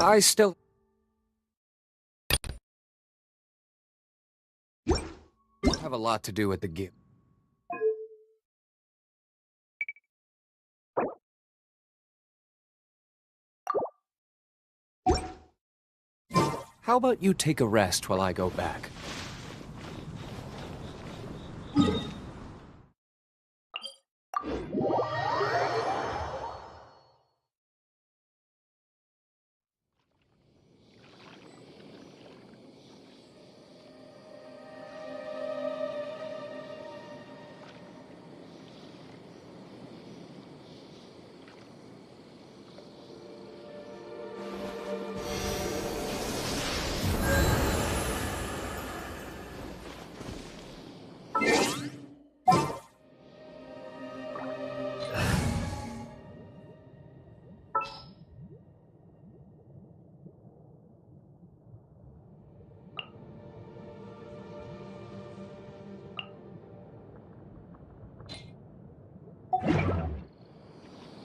I still have a lot to do with the game. How about you take a rest while I go back?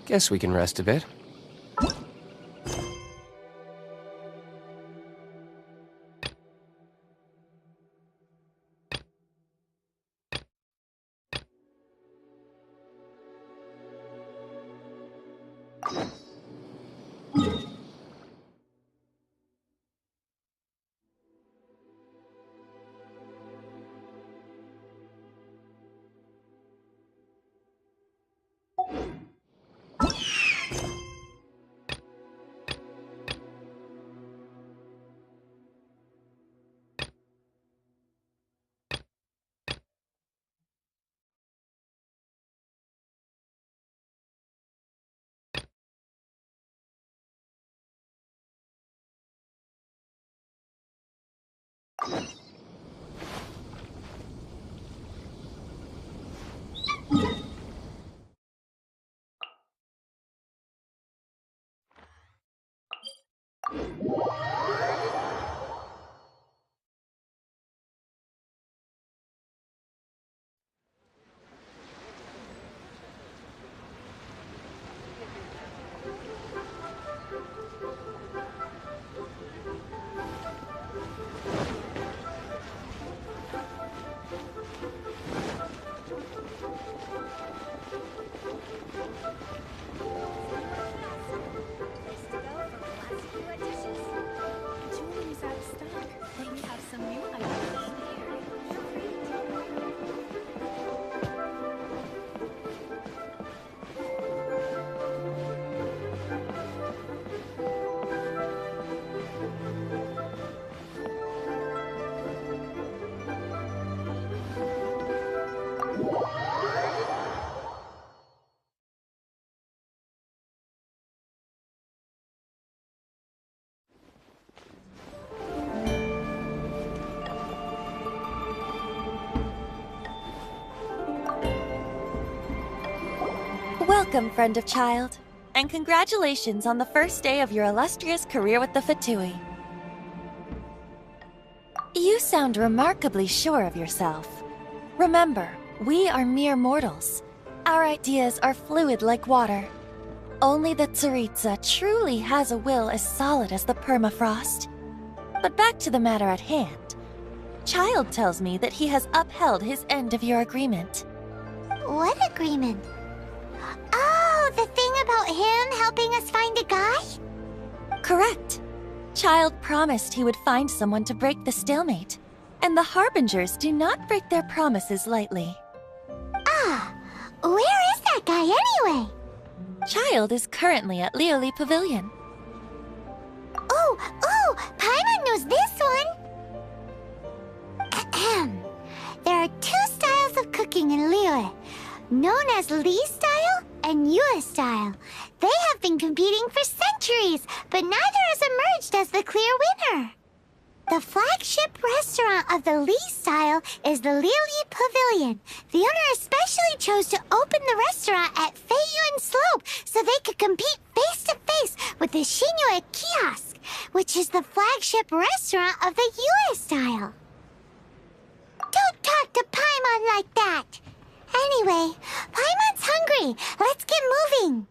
Guess we can rest a bit. Welcome, friend of child, and congratulations on the first day of your illustrious career with the Fatui. You sound remarkably sure of yourself. Remember, we are mere mortals. Our ideas are fluid like water. Only the Tsaritsa truly has a will as solid as the permafrost. But back to the matter at hand. Child tells me that he has upheld his end of your agreement. What agreement? Oh, the thing about him helping us find a guy? Correct. Child promised he would find someone to break the stalemate, and the Harbingers do not break their promises lightly. Ah, where is that guy anyway? Child is currently at Lioli Pavilion. Oh, Paimon knows this one! Ahem. There are two styles of cooking in Lioli, known as Li style and Yue style. They have been competing for centuries, but neither has emerged as the clear winner. The flagship restaurant of the Li style is the Lioli Pavilion. The owner especially chose to open the restaurant at Feiyuan Slope so they could compete face-to-face with the Shinue Kiosk, which is the flagship restaurant of the Yue style. Don't talk to Paimon like that! Anyway, Paimon's hungry. Let's get moving.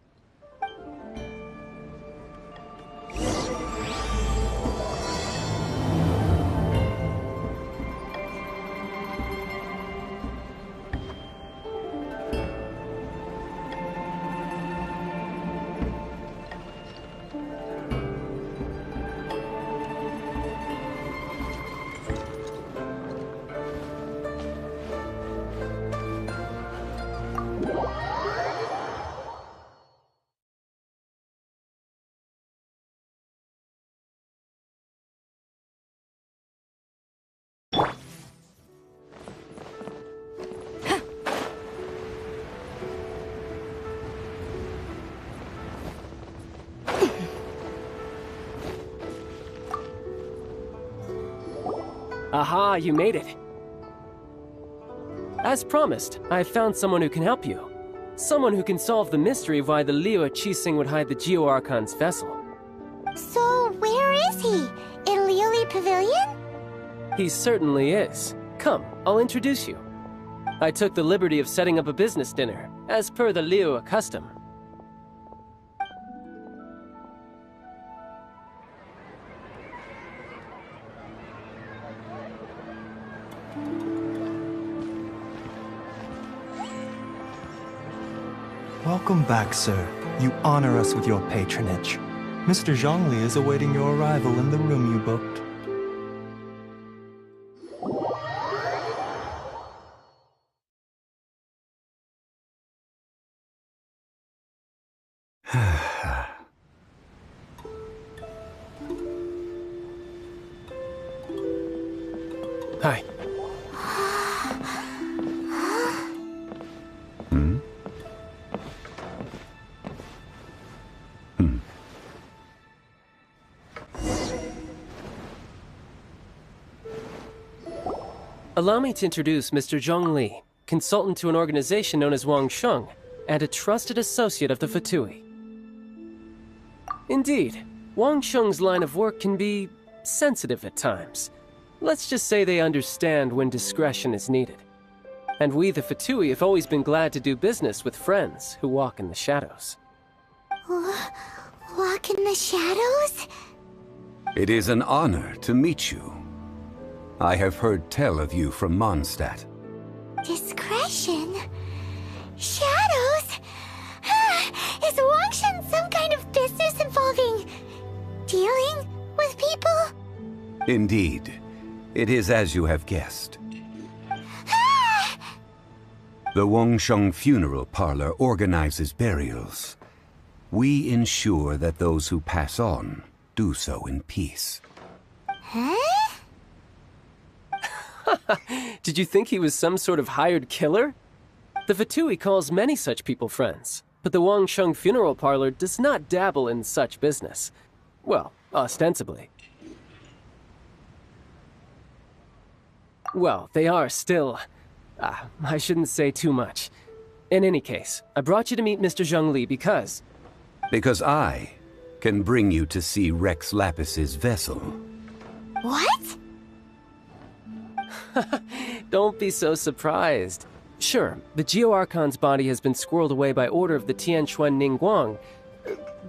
Aha, you made it. As promised, I found someone who can help you. Someone who can solve the mystery of why the Liu Qixing would hide the Geo-Archon's vessel. So, where is he? In Liuli Pavilion? He certainly is. Come, I'll introduce you. I took the liberty of setting up a business dinner, as per the Liu custom. Welcome back, sir. You honor us with your patronage. Mr. Zhongli is awaiting your arrival in the room you booked. Hi. Allow me to introduce Mr. Zhong Li, consultant to an organization known as Wang Sheng, and a trusted associate of the Fatui. Indeed, Wang Sheng's line of work can be sensitive at times. Let's just say they understand when discretion is needed. And we, the Fatui, have always been glad to do business with friends who walk in the shadows. Walk in the shadows? It is an honor to meet you. I have heard tell of you from Mondstadt. Discretion? Shadows? Is Wangshan some kind of business involving dealing with people? Indeed. It is as you have guessed. The Wangsheng Funeral Parlor organizes burials. We ensure that those who pass on do so in peace. Huh? Did you think he was some sort of hired killer? The Fatui calls many such people friends, but the Wangsheng Funeral Parlor does not dabble in such business. Well, ostensibly. Well, they are still... I shouldn't say too much. In any case, I brought you to meet Mr. Zhong Li because... Because I can bring you to see Rex Lapis's vessel. What? Don't be so surprised. Sure, the Geo-Archon's body has been squirreled away by order of the Tianquan Ningguang.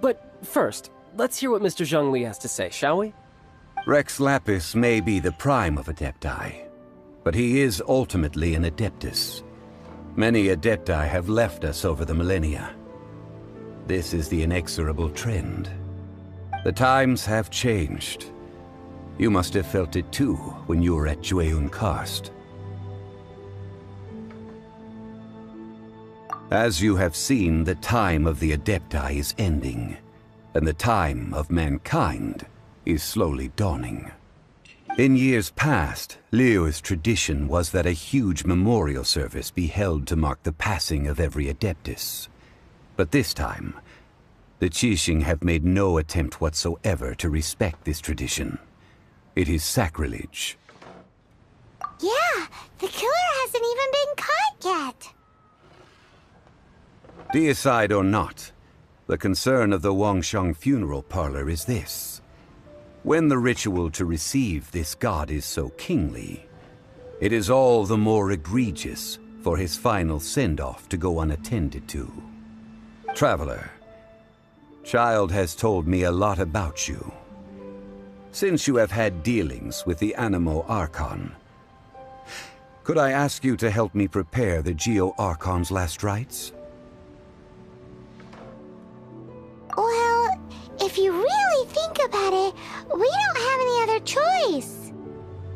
But first, let's hear what Mr. Zhong Li has to say, shall we? Rex Lapis may be the prime of Adepti, but he is ultimately an Adeptus. Many Adepti have left us over the millennia. This is the inexorable trend. The times have changed. You must have felt it too when you were at Jueyun Karst. As you have seen, the time of the Adepti is ending, and the time of mankind is slowly dawning. In years past, Liu's tradition was that a huge memorial service be held to mark the passing of every Adeptus. But this time, the Qixing have made no attempt whatsoever to respect this tradition. It is sacrilege. Yeah, the killer hasn't even been caught yet. Deicide or not, the concern of the Wangsheng Funeral Parlor is this. When the ritual to receive this god is so kingly, it is all the more egregious for his final send-off to go unattended to. Traveler, Child has told me a lot about you. Since you have had dealings with the Animo Archon, could I ask you to help me prepare the Geo-Archon's last rites? Well, if you really think about it, we don't have any other choice.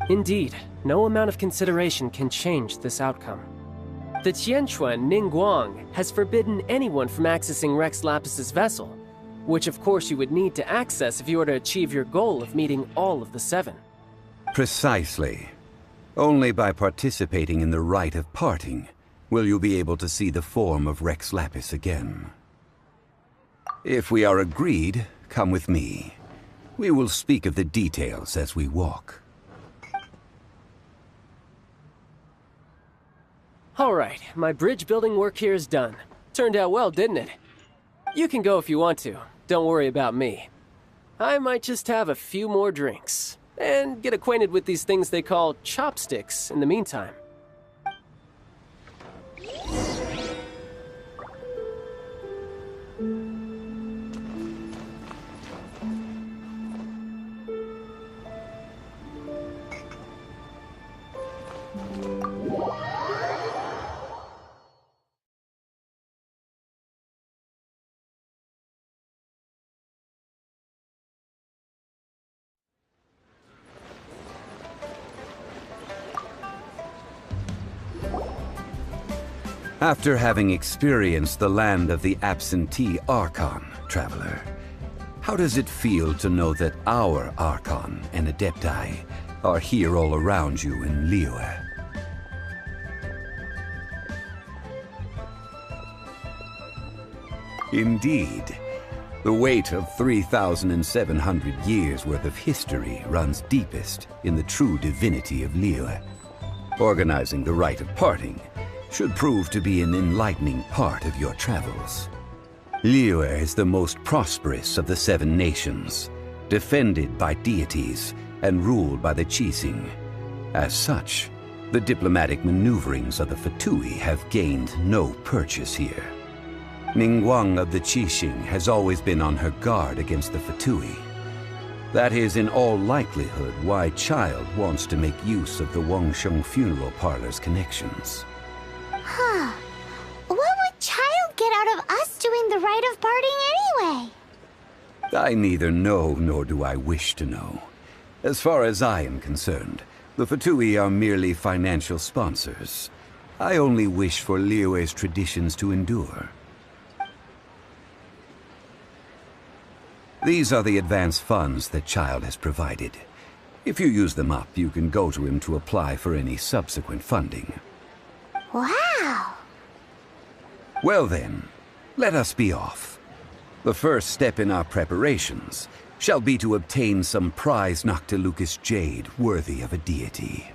Indeed, no amount of consideration can change this outcome. The Tianquan Ningguang has forbidden anyone from accessing Rex Lapis's vessel, which of course you would need to access if you were to achieve your goal of meeting all of the 7. Precisely. Only by participating in the rite of parting will you be able to see the form of Rex Lapis again. If we are agreed, come with me. We will speak of the details as we walk. Alright, my bridge building work here is done. Turned out well, didn't it? You can go if you want to. Don't worry about me. I might just have a few more drinks, and get acquainted with these things they call chopsticks in the meantime. After having experienced the land of the absentee Archon, traveler, how does it feel to know that our Archon and Adepti are here all around you in Liyue? Indeed, the weight of 3,700 years worth of history runs deepest in the true divinity of Liyue. Organizing the rite of parting should prove to be an enlightening part of your travels. Liyue is the most prosperous of the 7 nations, defended by deities and ruled by the Qixing. As such, the diplomatic maneuverings of the Fatui have gained no purchase here. Ningguang of the Qixing has always been on her guard against the Fatui. That is in all likelihood why Child wants to make use of the Wangsheng funeral parlor's connections. Huh. What would Child get out of us doing the rite of parting anyway? I neither know nor do I wish to know. As far as I am concerned, the Fatui are merely financial sponsors. I only wish for Liyue's traditions to endure. These are the advance funds that Child has provided. If you use them up, you can go to him to apply for any subsequent funding. Wow! Well then, let us be off. The first step in our preparations shall be to obtain some prize Noctilucous jade worthy of a deity.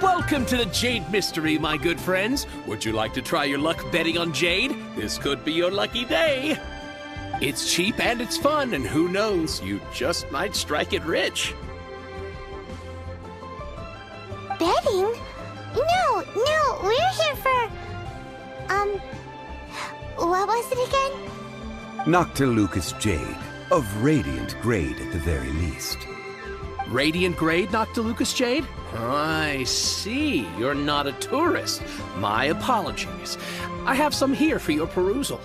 Welcome to the Jade Mystery, my good friends. Would you like to try your luck betting on Jade? This could be your lucky day. It's cheap and it's fun, and who knows, you just might strike it rich. Betting? No, we're here for... what was it again? Noctilucous jade, of radiant grade at the very least. Radiant grade, Noctilucous jade? I see. You're not a tourist. My apologies. I have some here for your perusal.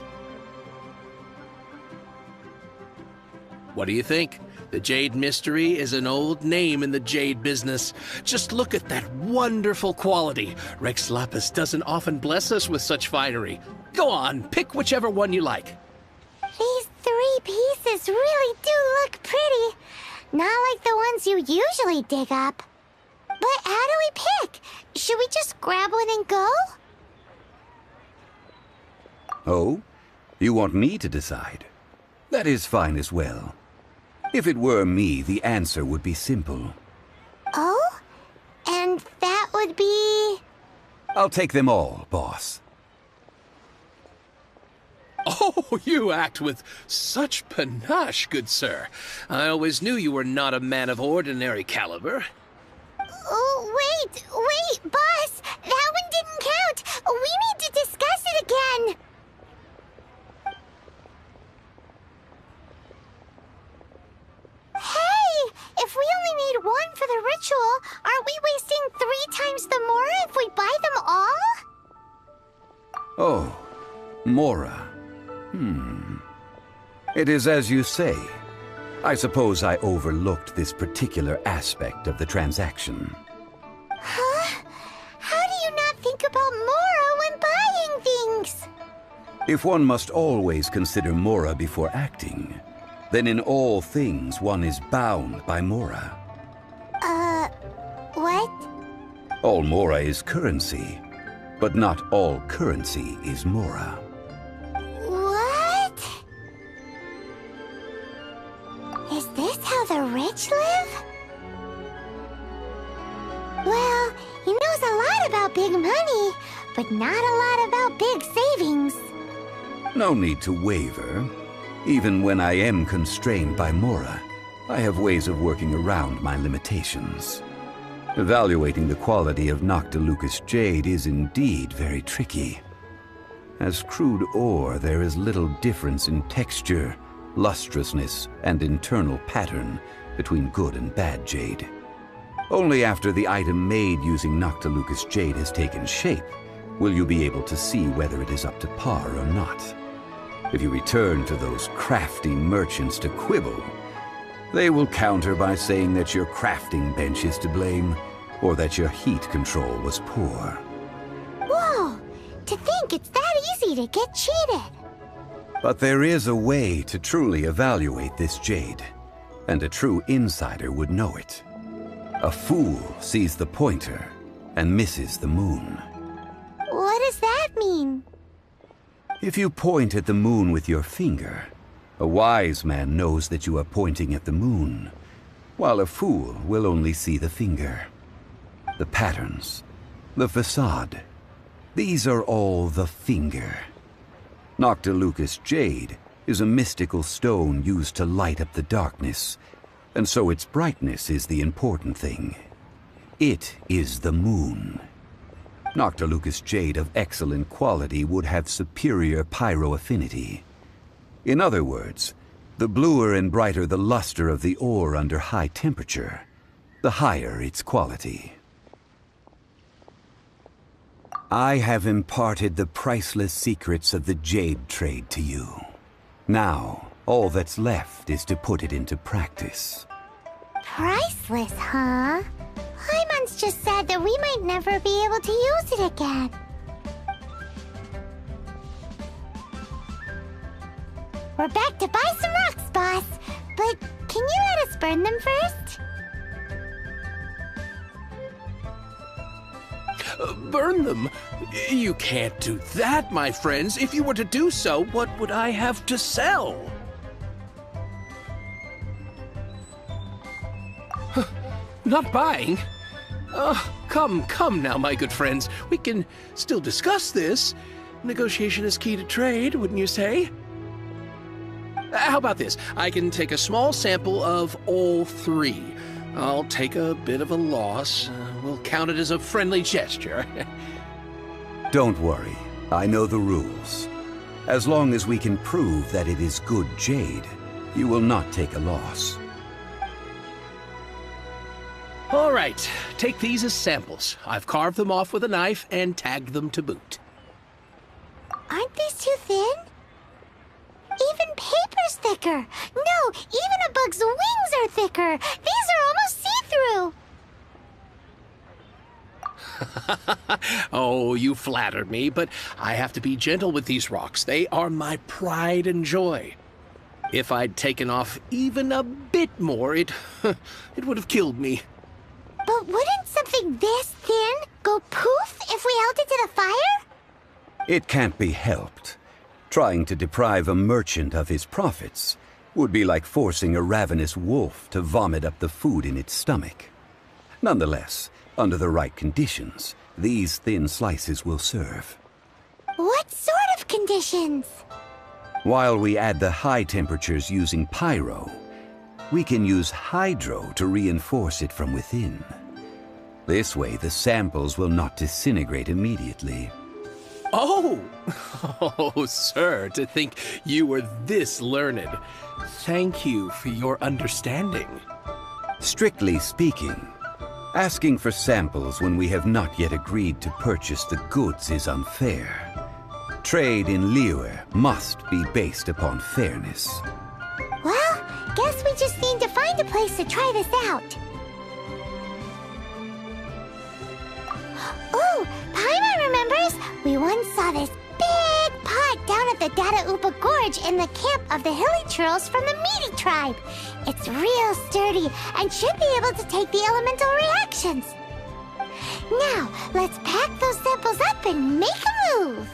What do you think? The Jade Mystery is an old name in the jade business. Just look at that wonderful quality. Rex Lapis doesn't often bless us with such finery. Go on, pick whichever one you like. These 3 pieces really do look pretty. Not like the ones you usually dig up. But how do we pick? Should we just grab one and go? Oh? You want me to decide? That is fine as well. If it were me, the answer would be simple. Oh? And that would be... I'll take them all, boss. Oh, you act with such panache, good sir. I always knew you were not a man of ordinary caliber. Oh, wait, boss! That one didn't count! We need to discuss it again! Hey! If we only need one for the ritual, aren't we wasting 3 times the Mora if we buy them all? Oh, Mora. It is as you say. I suppose I overlooked this particular aspect of the transaction. Huh? How do you not think about Mora when buying things? If one must always consider Mora before acting, then in all things one is bound by Mora. What? All Mora is currency, but not all currency is Mora. What? Is this how the rich live? Well, he knows a lot about big money, but not a lot about big savings. No need to waver. Even when I am constrained by Mora, I have ways of working around my limitations. Evaluating the quality of Noctilucous jade is indeed very tricky. As crude ore, there is little difference in texture, lustrousness, and internal pattern between good and bad jade. Only after the item made using Noctilucous jade has taken shape will you be able to see whether it is up to par or not. If you return to those crafty merchants to quibble, they will counter by saying that your crafting bench is to blame, or that your heat control was poor. Whoa! To think it's that easy to get cheated! But there is a way to truly evaluate this jade, and a true insider would know it. A fool sees the pointer and misses the moon. What does that mean? If you point at the moon with your finger, a wise man knows that you are pointing at the moon, while a fool will only see the finger. The patterns, the facade, these are all the finger. Noctilucous jade is a mystical stone used to light up the darkness, and so its brightness is the important thing. It is the moon. Noctilucous jade of excellent quality would have superior pyroaffinity. In other words, the bluer and brighter the luster of the ore under high temperature, the higher its quality. I have imparted the priceless secrets of the jade trade to you. Now, all that's left is to put it into practice. Priceless, huh? Hyman's just said that we might never be able to use it again. We're back to buy some rocks, boss. But can you let us burn them first? Burn them? You can't do that, my friends. If you were to do so, what would I have to sell? Not buying? Come now, my good friends. We can still discuss this. Negotiation is key to trade, wouldn't you say? How about this? I can take a small sample of all 3. I'll take a bit of a loss. We'll count it as a friendly gesture. Don't worry, I know the rules. As long as we can prove that it is good jade, you will not take a loss. All right, take these as samples. I've carved them off with a knife and tagged them to boot. Aren't these too thin? Even paper's thicker. No, even a bug's wings are thicker. These are almost see-through. Oh, you flatter me, but I have to be gentle with these rocks. They are my pride and joy. If I'd taken off even a bit more, it would have killed me. But wouldn't something this thin go poof if we held it to the fire? It can't be helped. Trying to deprive a merchant of his profits would be like forcing a ravenous wolf to vomit up the food in its stomach. Nonetheless, under the right conditions, these thin slices will serve. What sort of conditions? While we add the high temperatures using pyro, we can use hydro to reinforce it from within. This way, the samples will not disintegrate immediately. Oh! Oh, sir, to think you were this learned. Thank you for your understanding. Strictly speaking, asking for samples when we have not yet agreed to purchase the goods is unfair. Trade in Liyue must be based upon fairness. Well, guess we just need to find a place to try this out. Ooh, Paimon remembers we once saw this big pot down at the Data Upa Gorge in the camp of the hilly churls from the Meaty tribe. It's real sturdy and should be able to take the elemental reactions. Now, let's pack those samples up and make a move.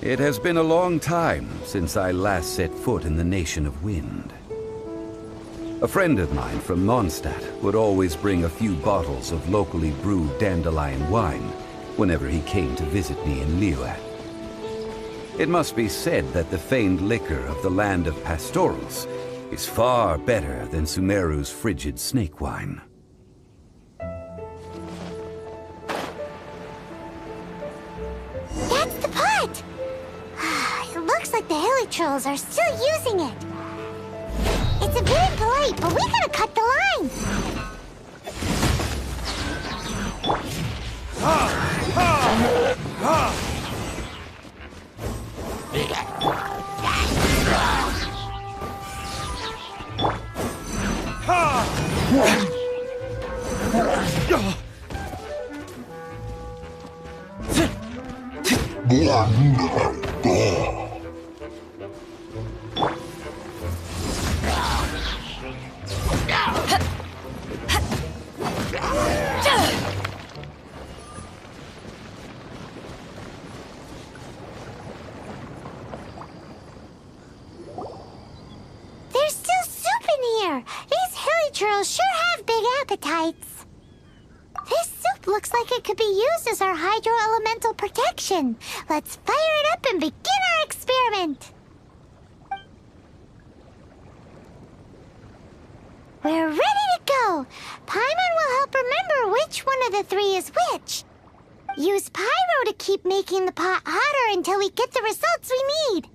It has been a long time since I last set foot in the Nation of Wind. A friend of mine from Mondstadt would always bring a few bottles of locally brewed dandelion wine whenever he came to visit me in Liyue. It must be said that the famed liquor of the land of pastorals is far better than Sumeru's frigid snake wine. That's the pot! It looks like the hilly trolls are still using it. It's a bit impolite, but we gotta cut the line. There's still soup in here. These hilly trolls sure have big appetites. This soup looks like it could be used as our hydro-elemental protection. Let's fire it up and begin our experiment. We're ready to go. Paimon will help remember which one of the three is which. Use pyro to keep making the pot hotter until we get the results we need.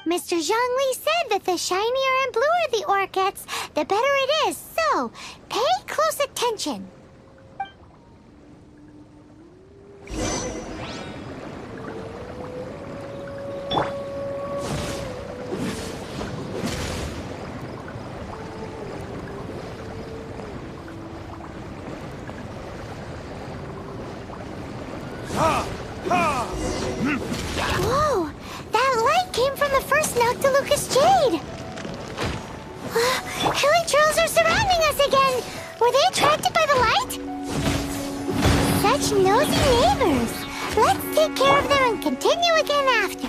Mr. Zhongli said that the shinier and bluer the ore gets, the better it is, so pay close attention. Whoa! That light came from the first Noctilucous Jade! Hilly trolls are surrounding us again! Were they attracted by the light? Such nosy neighbors! Let's take care of them and continue again after.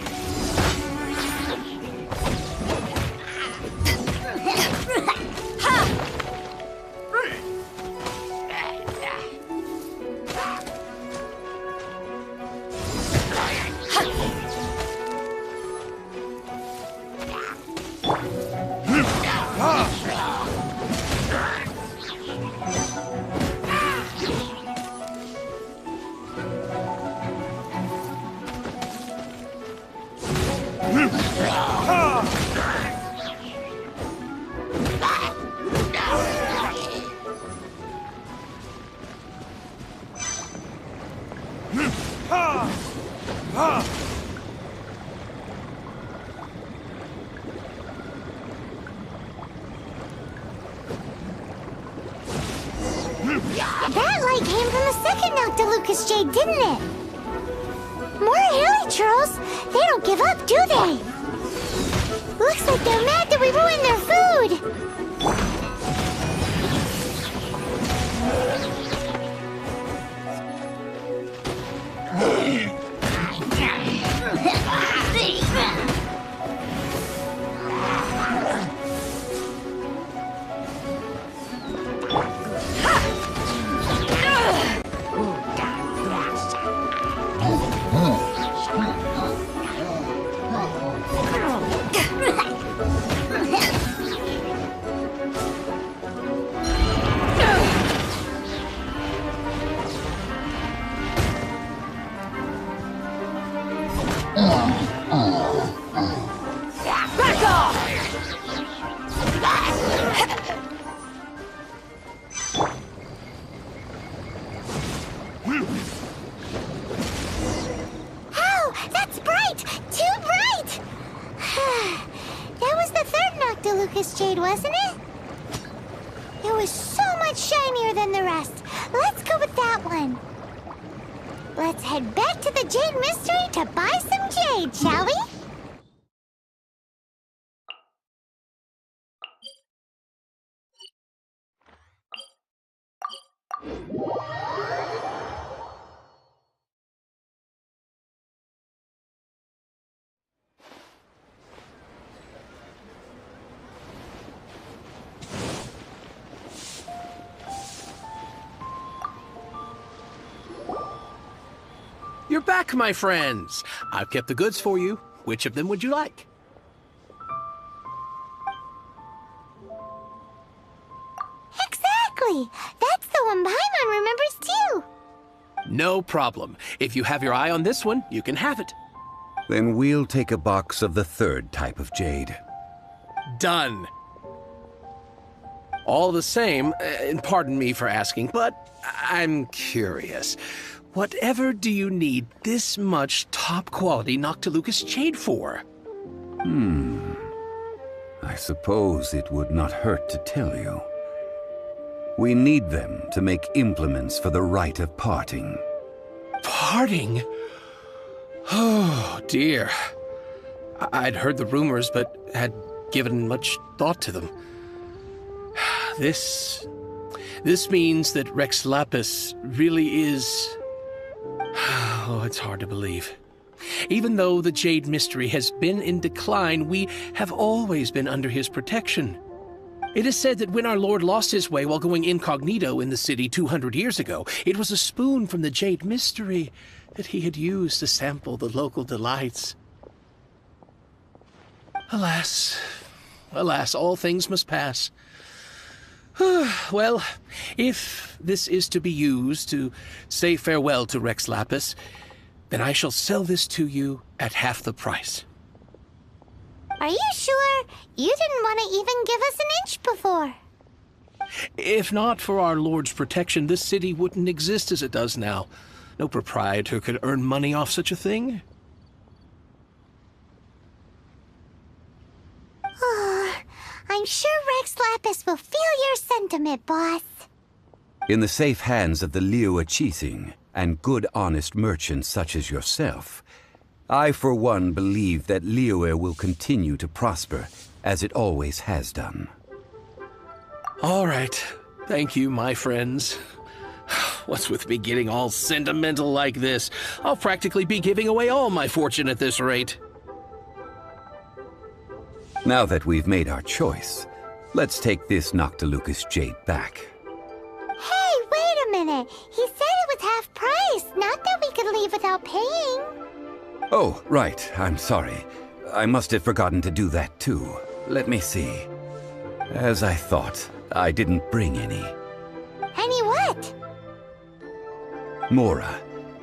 mystery came from the second Noctilucous Jade, didn't it? More hilichurls? They don't give up, do they? Looks like they're mad that we ruined their food. Noctilucous Jade, wasn't it? It was so much shinier than the rest. Let's go with that one. Let's head back to the Jade Mystery to buy some jade, shall we? You're back, my friends. I've kept the goods for you. Which of them would you like? Exactly! That's the one Paimon remembers too! No problem. If you have your eye on this one, you can have it. Then we'll take a box of the third type of jade. Done. All the same, and pardon me for asking, but I'm curious. Whatever do you need this much top-quality Noctilucous Jade for? I suppose it would not hurt to tell you. We need them to make implements for the rite of parting. Parting? Oh, dear. I'd heard the rumors, but had given much thought to them. This means that Rex Lapis really is... Oh, it's hard to believe. Even though the Jade Mystery has been in decline, we have always been under his protection. It is said that when our Lord lost his way while going incognito in the city 200 years ago, it was a spoon from the Jade Mystery that he had used to sample the local delights. Alas, alas, all things must pass. Well, if this is to be used to say farewell to Rex Lapis, then I shall sell this to you at half the price. Are you sure? You didn't want to even give us an inch before. If not for our Lord's protection, this city wouldn't exist as it does now. No proprietor could earn money off such a thing. I'm sure Rex Lapis will feel your sentiment, boss. In the safe hands of the Liyue Qixing and good honest merchants such as yourself, I for one believe that Liyue will continue to prosper as it always has done. All right. Thank you, my friends. What's with me getting all sentimental like this? I'll practically be giving away all my fortune at this rate. Now that we've made our choice, let's take this Noctilucous Jade back. Hey, wait a minute. He said it was half price, not that we could leave without paying. Oh, right. I'm sorry. I must have forgotten to do that too. Let me see. As I thought, I didn't bring any. Any what? Mora,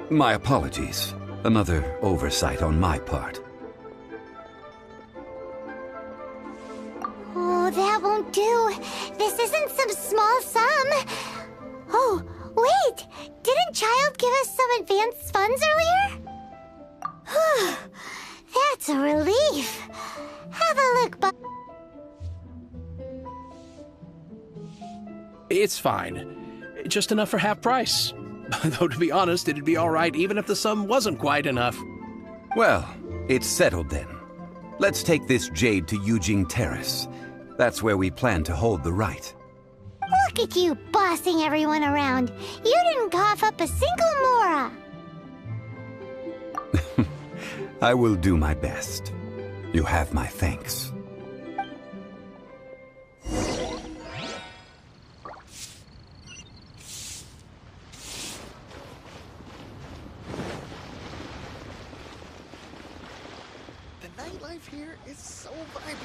my apologies. Another oversight on my part. Oh, that won't do. This isn't some small sum. Oh, wait! Didn't Child give us some advanced funds earlier? That's a relief. Have a look, It's fine. just enough for half price. Though, to be honest, it'd be all right even if the sum wasn't quite enough. Well, it's settled then. Let's take this jade to Yujing Terrace. That's where we plan to hold the rite. Look at you bossing everyone around. You didn't cough up a single mora. I will do my best. You have my thanks. The nightlife here is so vibrant.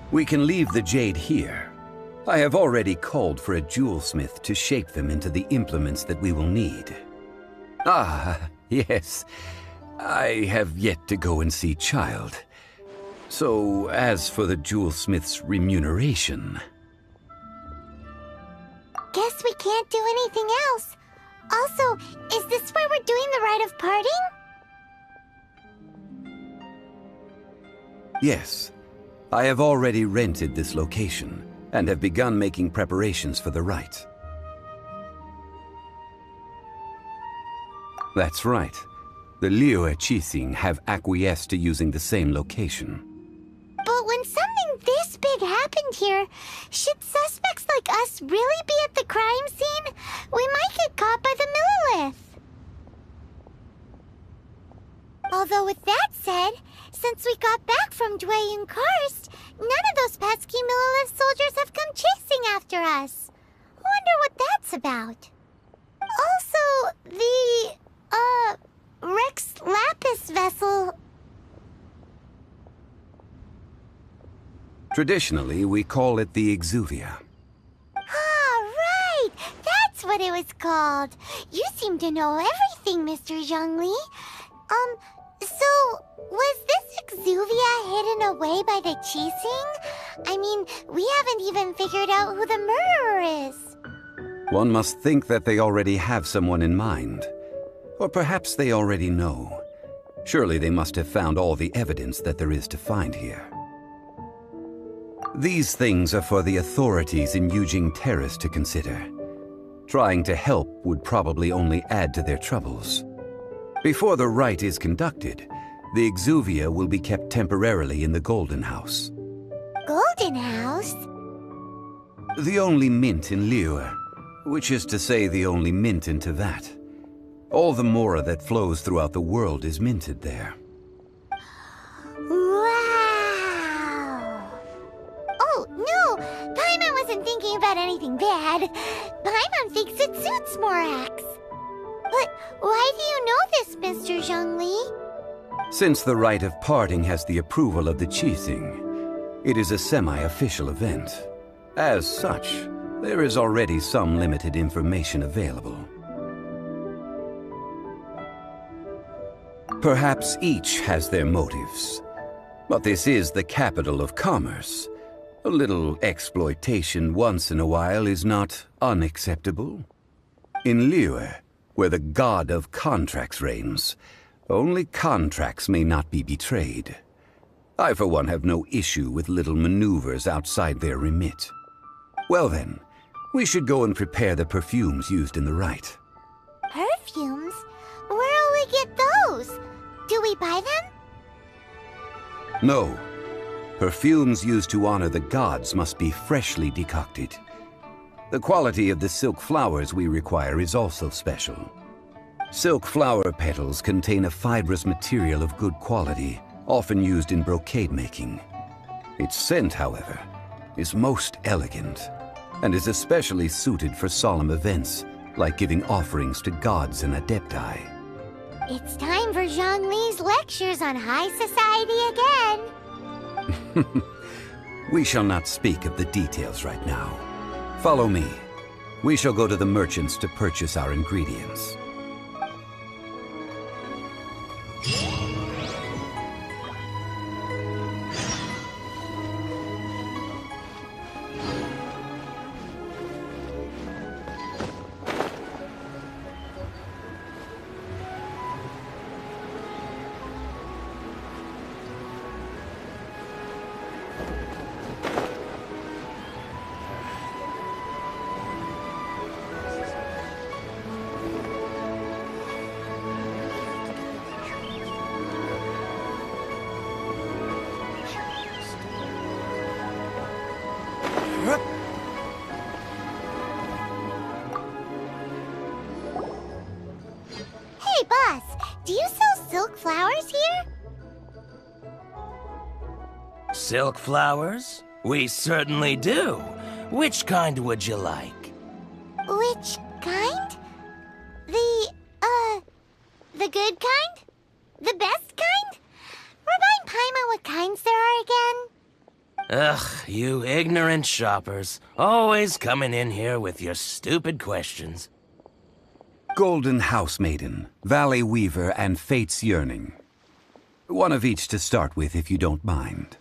We can leave the jade here. I have already called for a jewelsmith to shape them into the implements that we will need. Ah, yes. I have yet to go and see Child. So, as for the jewelsmith's remuneration... Guess we can't do anything else. Also, is this where we're doing the rite of parting? Yes. I have already rented this location, and have begun making preparations for the rite. That's right. The Liyue Qixing have acquiesced to using the same location. But when something this big happened here, should suspects like us really be at the crime scene? We might get caught by the Millilith. Although with that said, since we got back from Dwayun Karst, none of those pesky Millilith soldiers have come chasing after us. Wonder what that's about. Also, the, Rex Lapis vessel... Traditionally, we call it the Exuvia. Ah, right! That's what it was called. You seem to know everything, Mr. Zhongli. So, was this Exuvia hidden away by the Qixing? I mean, we haven't even figured out who the murderer is. One must think that they already have someone in mind. Or perhaps they already know. Surely they must have found all the evidence that there is to find here. These things are for the authorities in Yujing Terrace to consider. Trying to help would probably only add to their troubles. Before the rite is conducted, the Exuvia will be kept temporarily in the Golden House. Golden House? The only mint in Liyue, which is to say the only mint in Tevat. All the mora that flows throughout the world is minted there. Wow! Oh, no! Paimon wasn't thinking about anything bad. Paimon thinks it suits Morax. But why do you know this, Mr. Zhongli? Since the rite of parting has the approval of the Qixing, it is a semi-official event. As such, there is already some limited information available. Perhaps each has their motives, but this is the capital of commerce. A little exploitation once in a while is not unacceptable. In Liyue, where the god of contracts reigns, only contracts may not be betrayed. I, for one, have no issue with little maneuvers outside their remit. Well then, we should go and prepare the perfumes used in the rite. Perfumes? Where'll we get those? Do we buy them? No. Perfumes used to honor the gods must be freshly decocted. The quality of the silk flowers we require is also special. Silk flower petals contain a fibrous material of good quality, often used in brocade making. Its scent, however, is most elegant, and is especially suited for solemn events, like giving offerings to gods and adepti. It's time for Zhongli's lectures on high society again. We shall not speak of the details right now. Follow me. We shall go to the merchants to purchase our ingredients. Hey, boss, do you sell silk flowers here? Silk flowers? We certainly do. Which kind would you like? Which kind? The good kind? The best kind? Remind Paimon what kinds there are again? Ugh, you ignorant shoppers. Always coming in here with your stupid questions. Golden Housemaiden, Valley Weaver, and Fate's Yearning. One of each to start with, if you don't mind.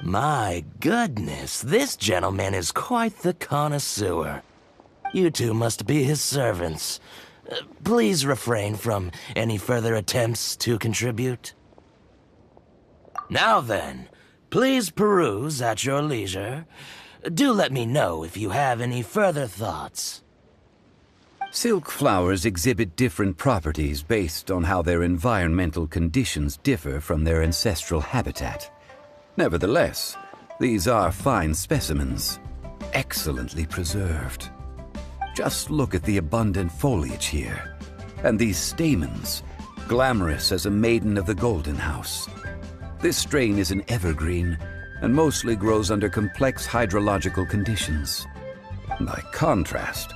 My goodness, this gentleman is quite the connoisseur. You two must be his servants. Please refrain from any further attempts to contribute. Now then, please peruse at your leisure. Do let me know if you have any further thoughts. Silk flowers exhibit different properties based on how their environmental conditions differ from their ancestral habitat. Nevertheless, these are fine specimens, excellently preserved. Just look at the abundant foliage here, and these stamens, glamorous as a maiden of the Golden House. This strain is an evergreen, and mostly grows under complex hydrological conditions. By contrast,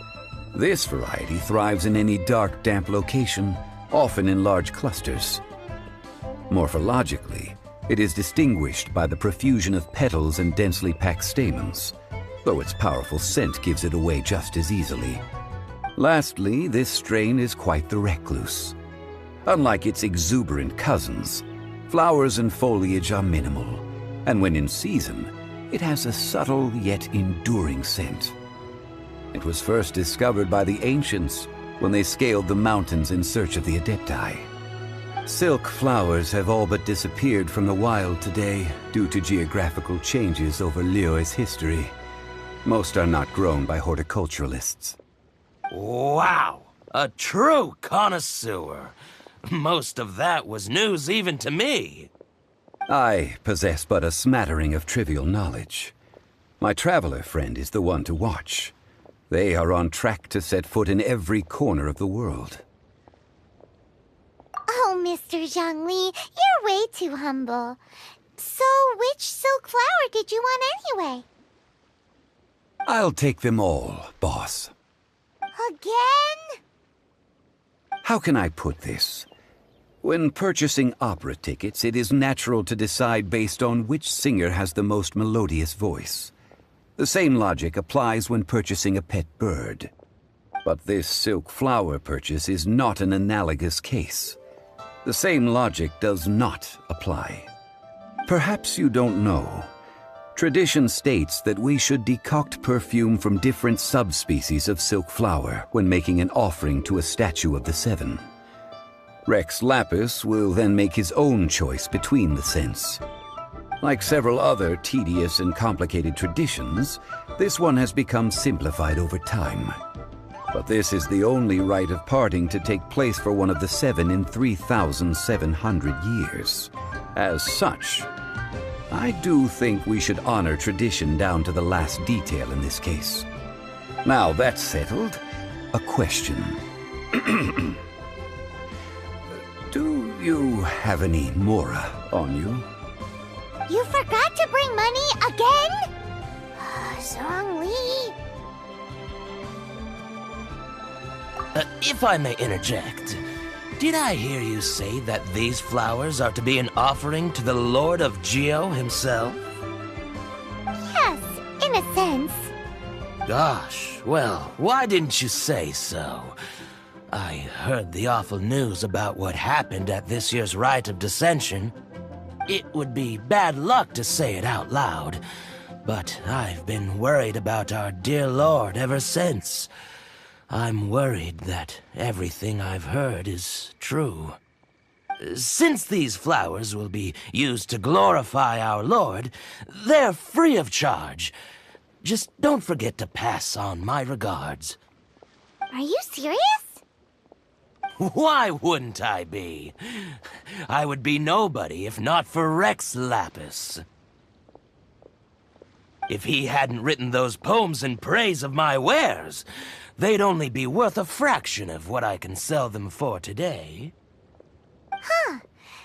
this variety thrives in any dark, damp location, often in large clusters. Morphologically, it is distinguished by the profusion of petals and densely packed stamens, though its powerful scent gives it away just as easily. Lastly, this strain is quite the recluse. Unlike its exuberant cousins, flowers and foliage are minimal, and when in season, it has a subtle yet enduring scent. It was first discovered by the ancients when they scaled the mountains in search of the adepti. Silk flowers have all but disappeared from the wild today due to geographical changes over Liyue's history. Most are not grown by horticulturalists. Wow! A true connoisseur. Most of that was news even to me. I possess but a smattering of trivial knowledge. My traveler friend is the one to watch. They are on track to set foot in every corner of the world. Oh, Mr. Zhongli, you're way too humble. So, which silk flower did you want anyway? I'll take them all, boss. Again? How can I put this? When purchasing opera tickets, it is natural to decide based on which singer has the most melodious voice. The same logic applies when purchasing a pet bird. But this silk flower purchase is not an analogous case. The same logic does not apply. Perhaps you don't know. Tradition states that we should decoct perfume from different subspecies of silk flower when making an offering to a statue of the Seven. Rex Lapis will then make his own choice between the scents. Like several other tedious and complicated traditions, this one has become simplified over time. But this is the only rite of parting to take place for one of the 7 in 3,700 years. As such, I do think we should honor tradition down to the last detail in this case. Now that's settled, a question. Do you have any mora on you? You forgot to bring money again? Zhongli. If I may interject, did I hear you say that these flowers are to be an offering to the Lord of Geo himself? Yes, in a sense. Gosh, well, why didn't you say so? I heard the awful news about what happened at this year's Rite of Dissension. It would be bad luck to say it out loud, but I've been worried about our dear Lord ever since. I'm worried that everything I've heard is true. Since these flowers will be used to glorify our Lord, they're free of charge. Just don't forget to pass on my regards. Are you serious? Why wouldn't I be? I would be nobody if not for Rex Lapis. If he hadn't written those poems in praise of my wares, they'd only be worth a fraction of what I can sell them for today. Huh.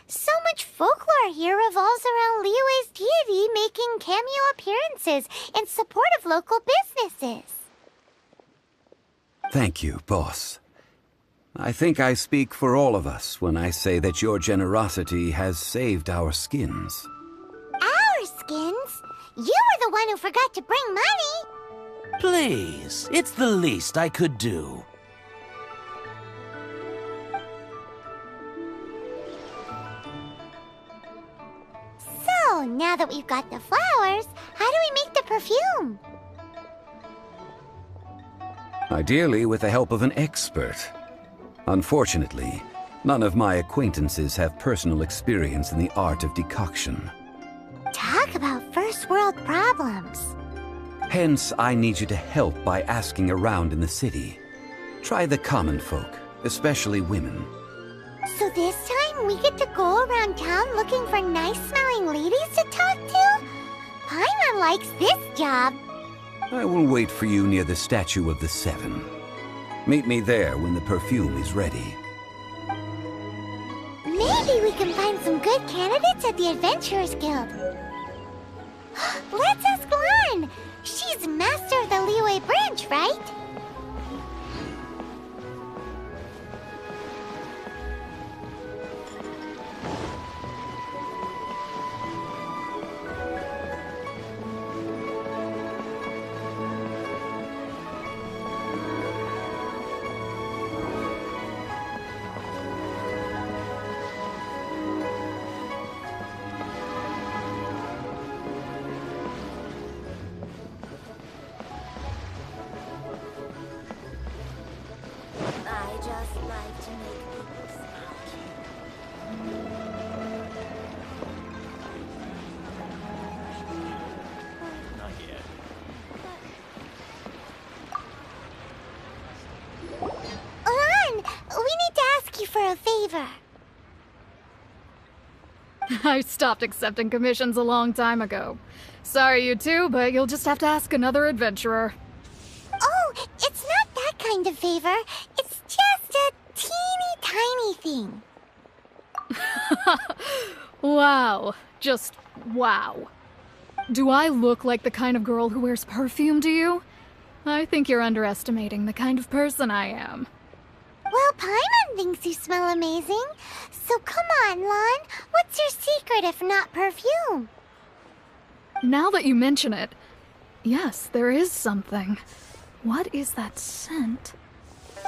So much folklore here revolves around Liyue's deity making cameo appearances in support of local businesses. Thank you, boss. I think I speak for all of us when I say that your generosity has saved our skins. Our skins? You were the one who forgot to bring money. Please, it's the least I could do. So, now that we've got the flowers, how do we make the perfume? Ideally with the help of an expert. Unfortunately, none of my acquaintances have personal experience in the art of decoction. Talk about first world problems. Hence, I need you to help by asking around in the city. Try the common folk, especially women. So this time we get to go around town looking for nice-smelling ladies to talk to? Paimon likes this job. I will wait for you near the Statue of the Seven. Meet me there when the perfume is ready. Maybe we can find some good candidates at the Adventurers Guild. Let's ask Lan! She's master of the Liyue branch, right? I just like to make people smile. Not yet. Lan, we need to ask you for a favor. I stopped accepting commissions a long time ago. Sorry, you two, but you'll just have to ask another adventurer. Oh, it's not that kind of favor. It's just a teeny tiny thing. Wow. Just wow. Do I look like the kind of girl who wears perfume to you? I think you're underestimating the kind of person I am. Well, Paimon thinks you smell amazing. So come on, Lan. What's your secret if not perfume? Now that you mention it, yes, there is something. What is that scent?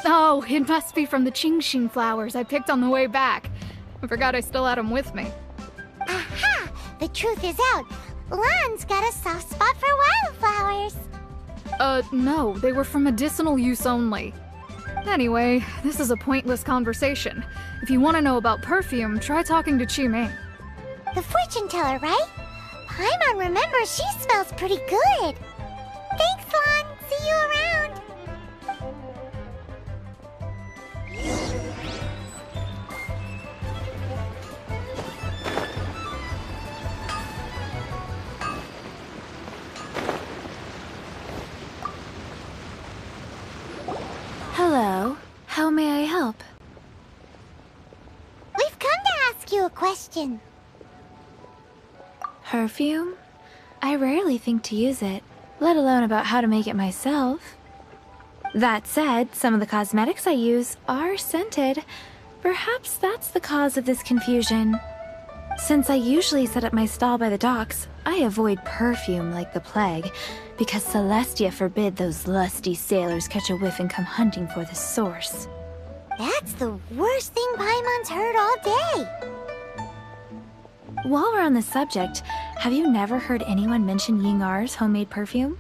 Oh, it must be from the GENSHIN flowers I picked on the way back. I forgot I still had them with me. Aha! The truth is out. Lan's got a soft spot for wildflowers. No, they were for medicinal use only. Anyway, this is a pointless conversation. If you want to know about perfume, try talking to Qiming. The fortune teller, right? Paimon remembers she smells pretty good. Thanks, Lon. See you around. Hello. How may I help? We've come to ask you a question. Perfume? I rarely think to use it, let alone about how to make it myself. That said, some of the cosmetics I use are scented. Perhaps that's the cause of this confusion. Since I usually set up my stall by the docks, I avoid perfume like the plague, because Celestia forbid those lusty sailors catch a whiff and come hunting for the source. That's the worst thing Paimon's heard all day. While we're on the subject, have you never heard anyone mention Yingar's homemade perfume?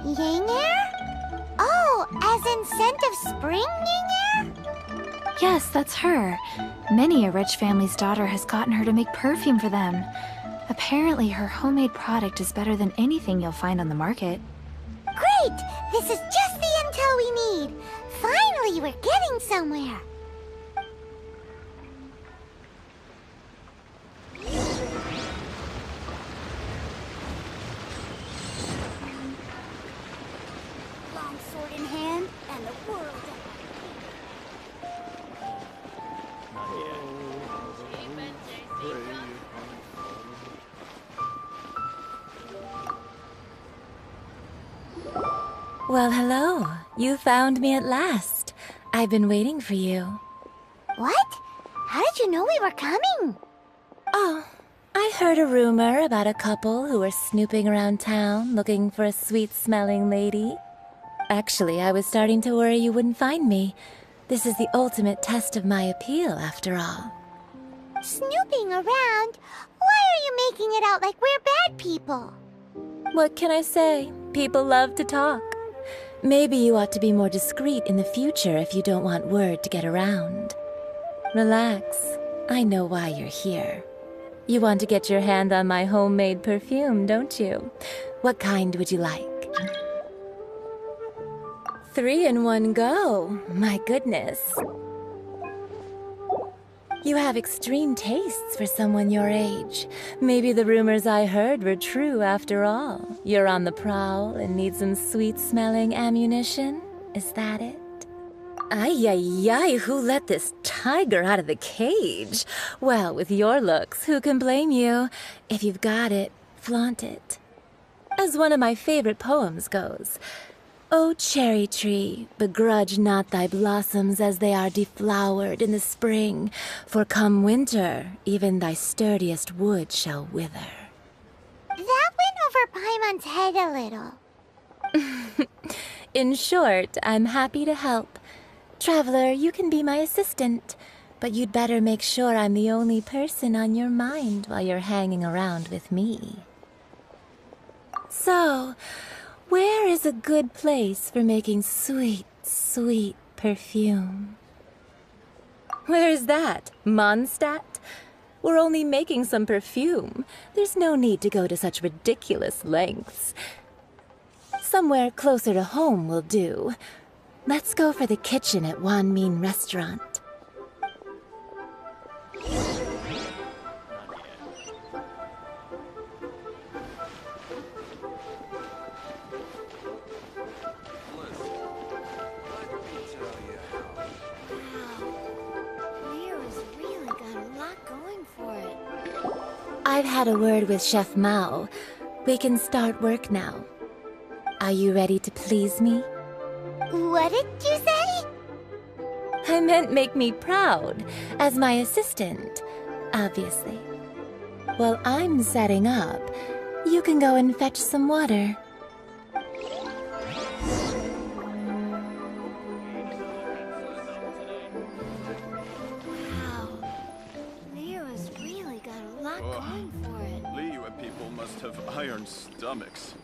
Yingar? Oh, as in scent of spring, Yingar? Yes, that's her. Many a rich family's daughter has gotten her to make perfume for them. Apparently, her homemade product is better than anything you'll find on the market. Great! This is just the intel we need. Finally, we're getting somewhere. Long sword in hand, and the world. Well, hello. You found me at last. I've been waiting for you. What? How did you know we were coming? Oh, I heard a rumor about a couple who were snooping around town looking for a sweet-smelling lady. Actually, I was starting to worry you wouldn't find me. This is the ultimate test of my appeal, after all. Snooping around? Why are you making it out like we're bad people? What can I say? People love to talk. Maybe you ought to be more discreet in the future if you don't want word to get around. Relax. I know why you're here. You want to get your hand on my homemade perfume, don't you? What kind would you like? 3 in one go. My goodness. You have extreme tastes for someone your age. Maybe the rumors I heard were true after all. You're on the prowl and need some sweet-smelling ammunition? Is that it? Ay, ay, ay, who let this tiger out of the cage? Well, with your looks, who can blame you? If you've got it, flaunt it. As one of my favorite poems goes, O cherry tree, begrudge not thy blossoms as they are deflowered in the spring, for come winter, even thy sturdiest wood shall wither. That went over Paimon's head a little. In short, I'm happy to help. Traveler, you can be my assistant, but you'd better make sure I'm the only person on your mind while you're hanging around with me. So, where is a good place for making sweet, sweet perfume? Where is that? Mondstadt? We're only making some perfume. There's no need to go to such ridiculous lengths. Somewhere closer to home will do. Let's go for the kitchen at Wan Min Restaurant. I've had a word with Chef Mao. We can start work now. Are you ready to please me? What did you say? I meant make me proud, as my assistant, obviously. While I'm setting up, you can go and fetch some water. Iron stomachs.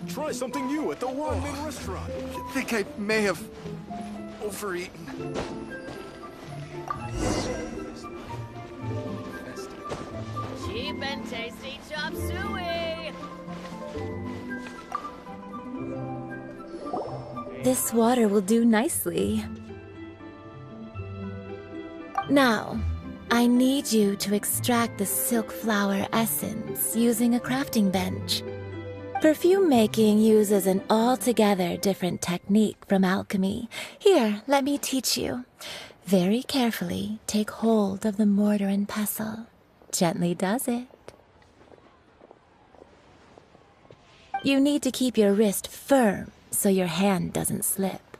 Try something new at the Wan Min restaurant. I think I may have overeaten. This water will do nicely. Now, I need you to extract the silk flower essence using a crafting bench. Perfume making uses an altogether different technique from alchemy. Here, let me teach you. Very carefully, take hold of the mortar and pestle. Gently does it. You need to keep your wrist firm so your hand doesn't slip.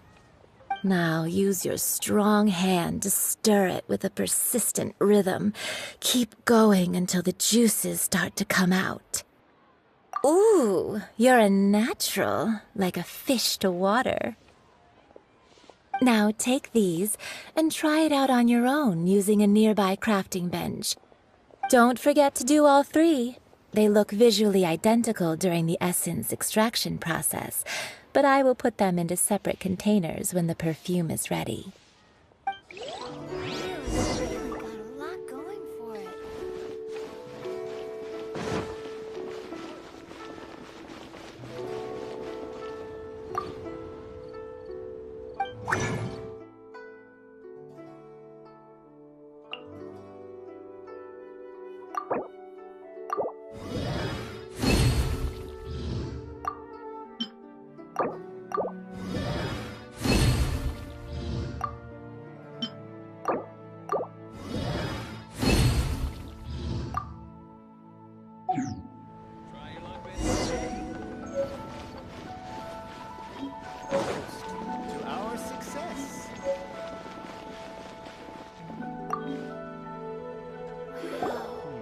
Now use your strong hand to stir it with a persistent rhythm. Keep going until the juices start to come out. Ooh, you're a natural, like a fish to water. Now take these and try it out on your own using a nearby crafting bench. Don't forget to do all three. They look visually identical during the essence extraction process, but I will put them into separate containers when the perfume is ready.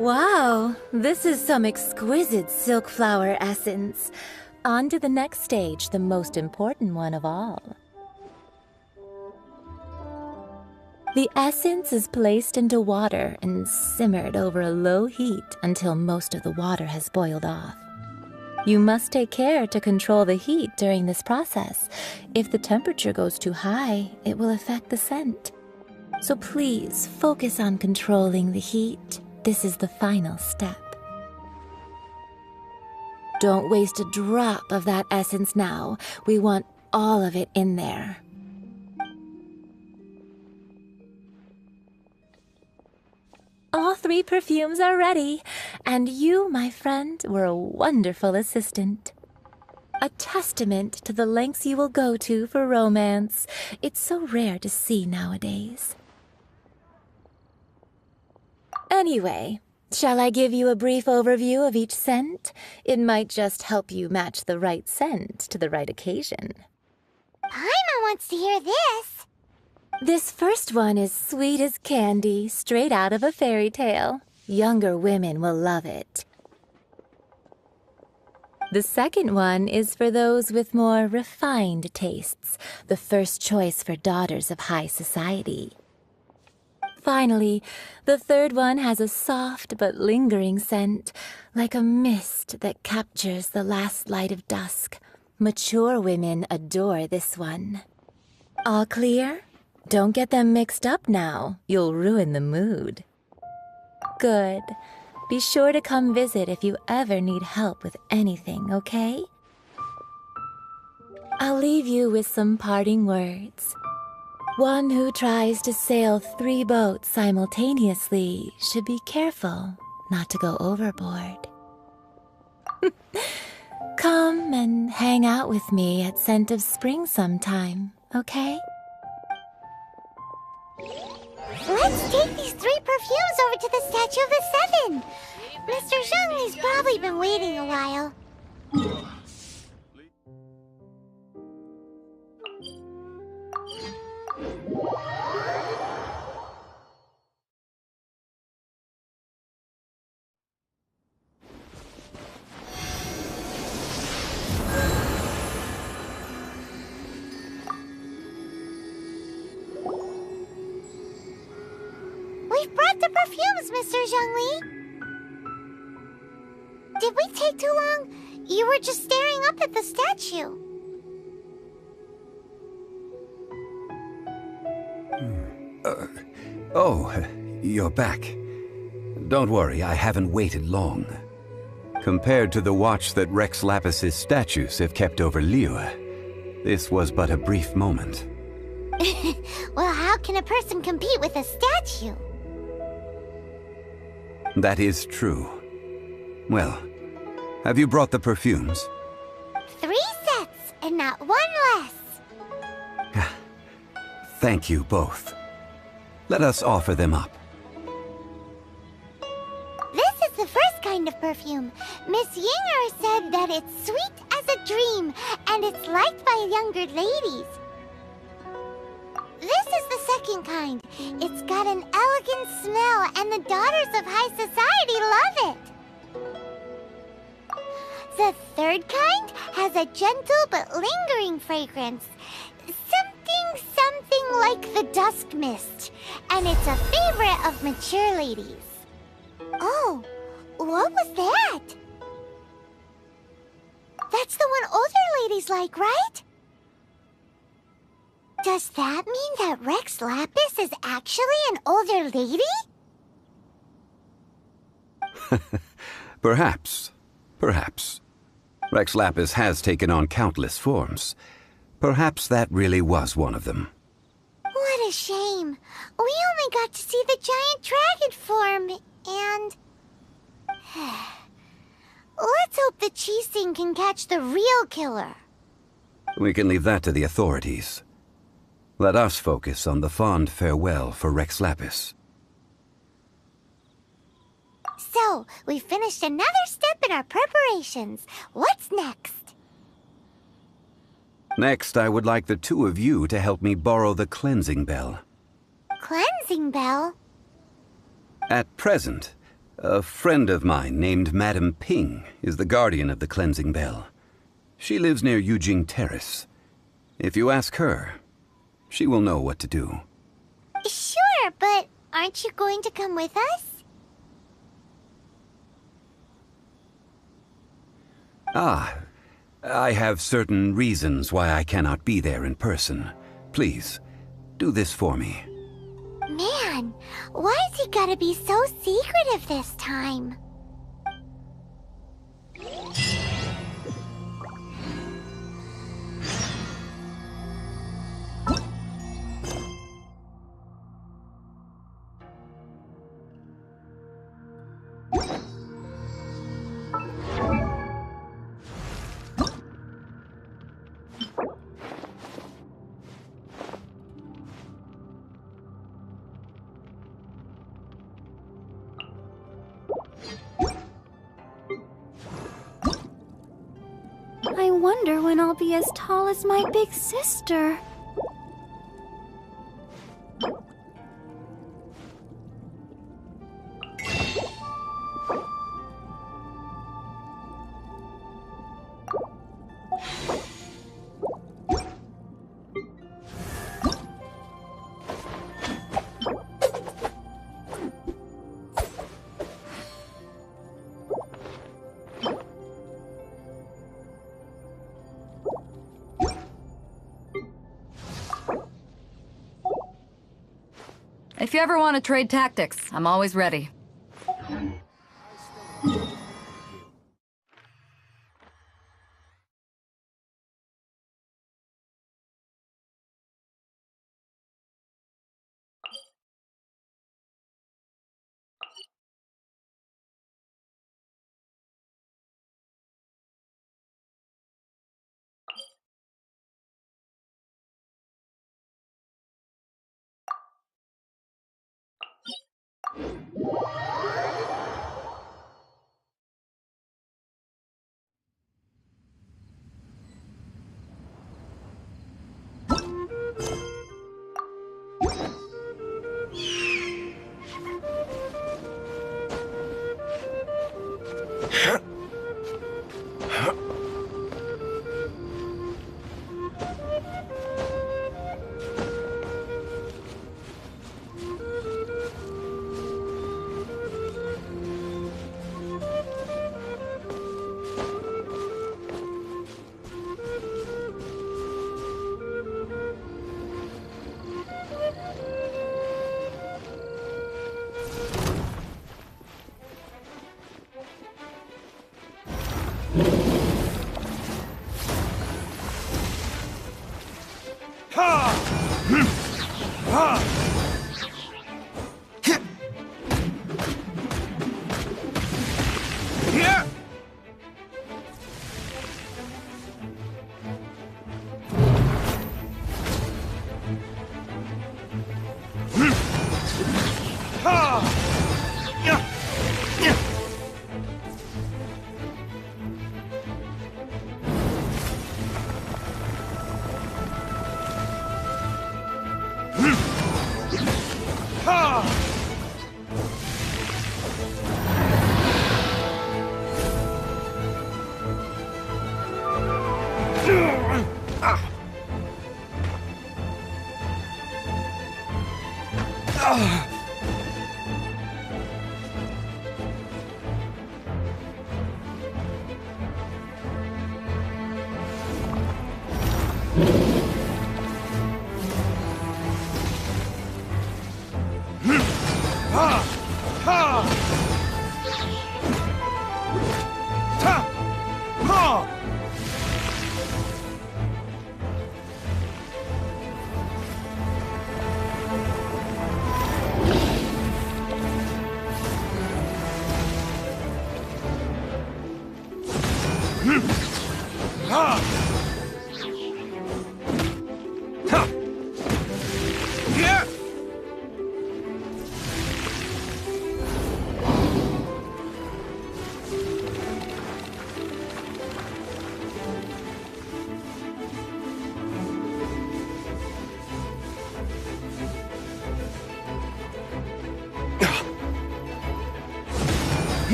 Wow, this is some exquisite silk flower essence. On to the next stage, the most important one of all. The essence is placed into water and simmered over a low heat until most of the water has boiled off. You must take care to control the heat during this process. If the temperature goes too high, it will affect the scent. So please focus on controlling the heat. This is the final step. Don't waste a drop of that essence now. We want all of it in there. All three perfumes are ready, and you, my friend, were a wonderful assistant. A testament to the lengths you will go to for romance. It's so rare to see nowadays. Anyway, shall I give you a brief overview of each scent? It might just help you match the right scent to the right occasion. Paimon wants to hear this. This first one is sweet as candy, straight out of a fairy tale. Younger women will love it. The second one is for those with more refined tastes, the first choice for daughters of high society. Finally, the third one has a soft but lingering scent, like a mist that captures the last light of dusk. Mature women adore this one. All clear? Don't get them mixed up now. You'll ruin the mood. Good. Be sure to come visit if you ever need help with anything, okay? I'll leave you with some parting words. One who tries to sail 3 boats simultaneously should be careful not to go overboard. Come and hang out with me at Scent of Spring sometime, okay? Let's take these 3 perfumes over to the Statue of the Seven. Mr. Zhongli's probably been waiting a while. We've brought the perfumes, Mr. Zhongli. Did we take too long? You were just staring up at the statue. Oh, you're back. Don't worry, I haven't waited long. Compared to the watch that Rex Lapis's statues have kept over Liyue, this was but a brief moment. Well, how can a person compete with a statue? That is true. Well, have you brought the perfumes? 3 sets, and not 1 less. Thank you both. Let us offer them up. This is the first kind of perfume. Miss Yinger said that it's sweet as a dream, and it's liked by younger ladies. This is the second kind. It's got an elegant smell, and the daughters of high society love it. The third kind has a gentle but lingering fragrance. Something like the dusk mist, and it's a favorite of mature ladies. Oh, what was that? That's the one older ladies like, right? Does that mean that Rex Lapis is actually an older lady? Perhaps. Perhaps. Rex Lapis has taken on countless forms. Perhaps that really was one of them. What a shame. We only got to see the giant dragon form, and... Let's hope the Qixing can catch the real killer. We can leave that to the authorities. Let us focus on the fond farewell for Rex Lapis. So, we finished another step in our preparations. What's next? Next, I would like the 2 of you to help me borrow the cleansing bell. Cleansing bell? At present, a friend of mine named Madame Ping is the guardian of the cleansing bell. She lives near Yujing Terrace. If you ask her, she will know what to do. Sure, but aren't you going to come with us? Ah, I have certain reasons why I cannot be there in person. Please, do this for me. Man, why's he gotta be so secretive this time? I wonder when I'll be as tall as my big sister. If you ever want to trade tactics, I'm always ready.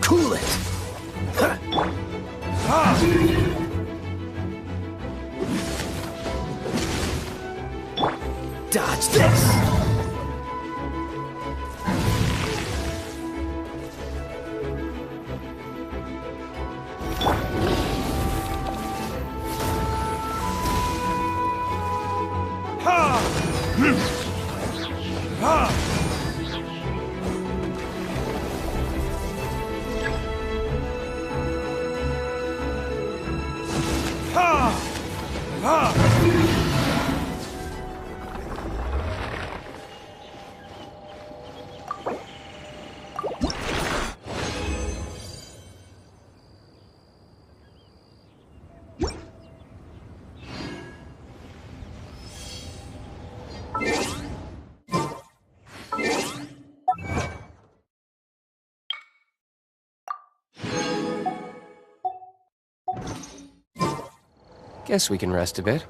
Cool it! Dodge this! Guess we can rest a bit.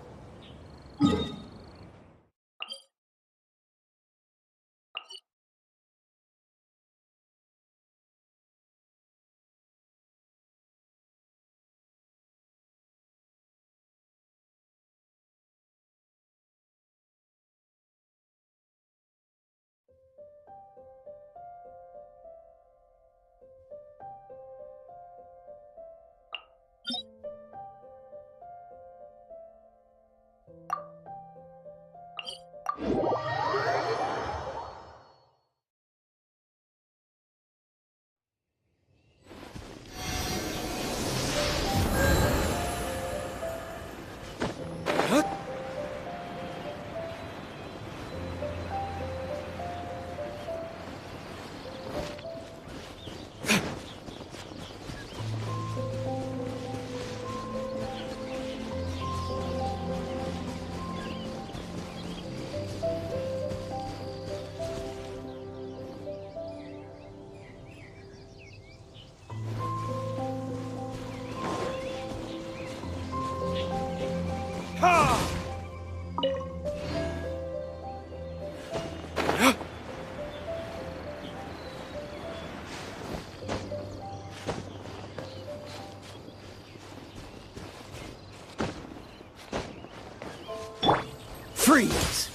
Freeze!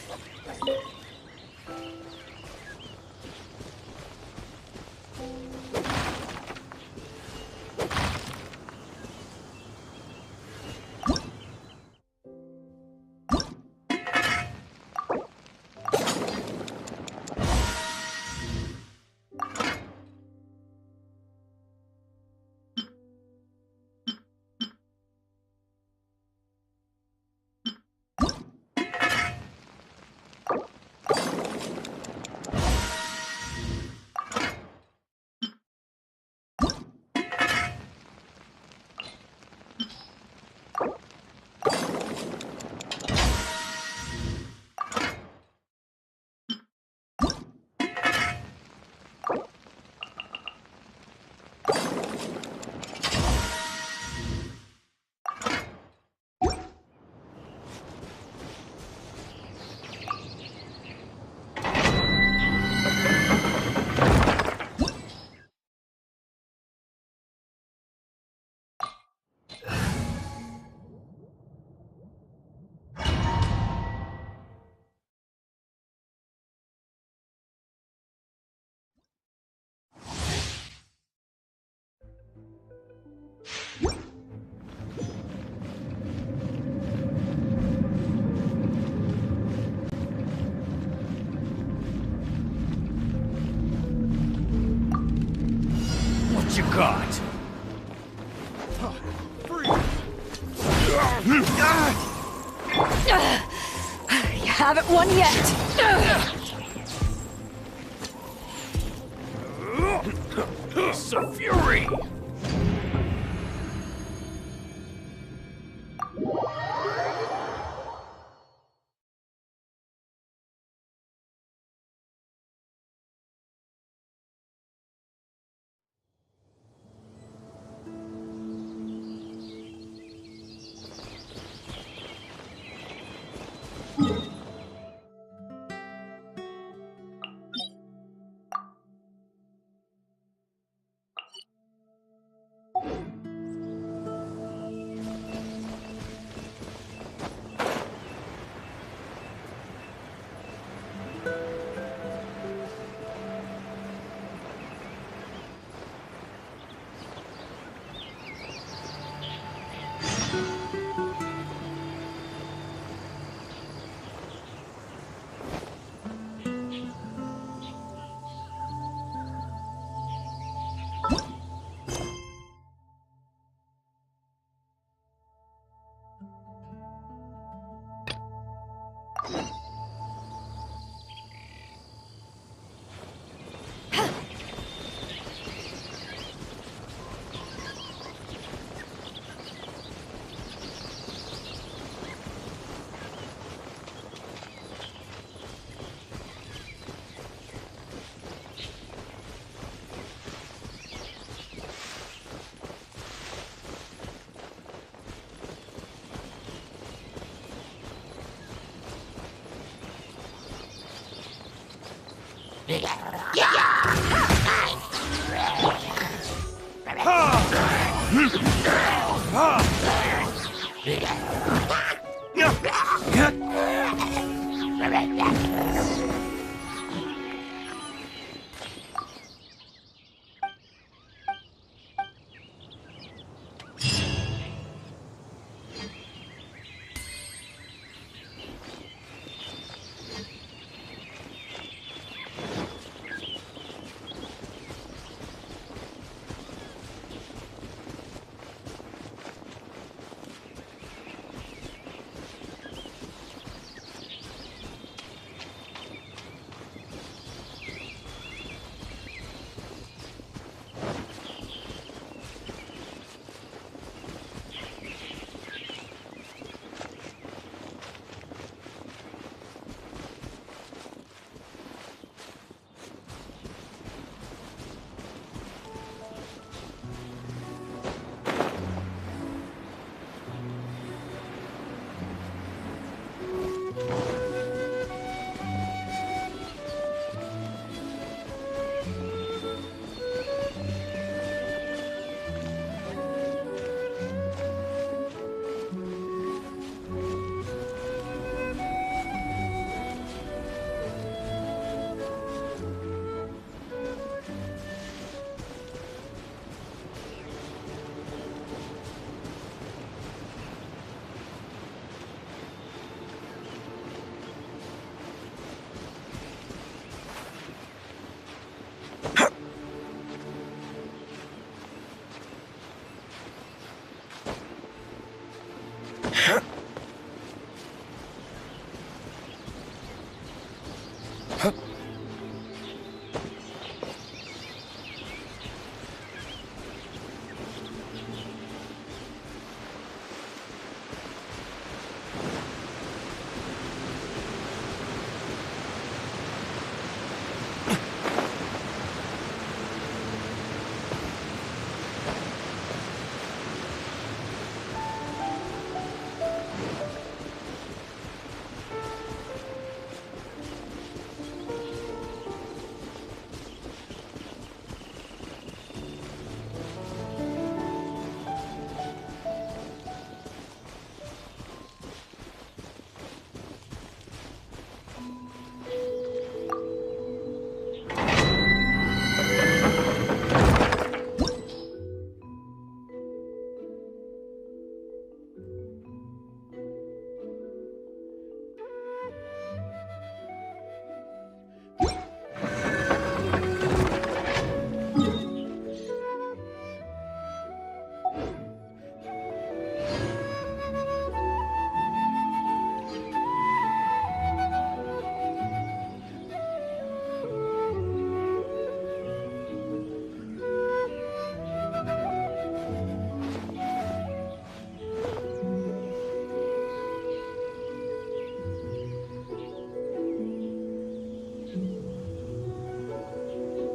What you got? You haven't won yet. Some fury! Huh?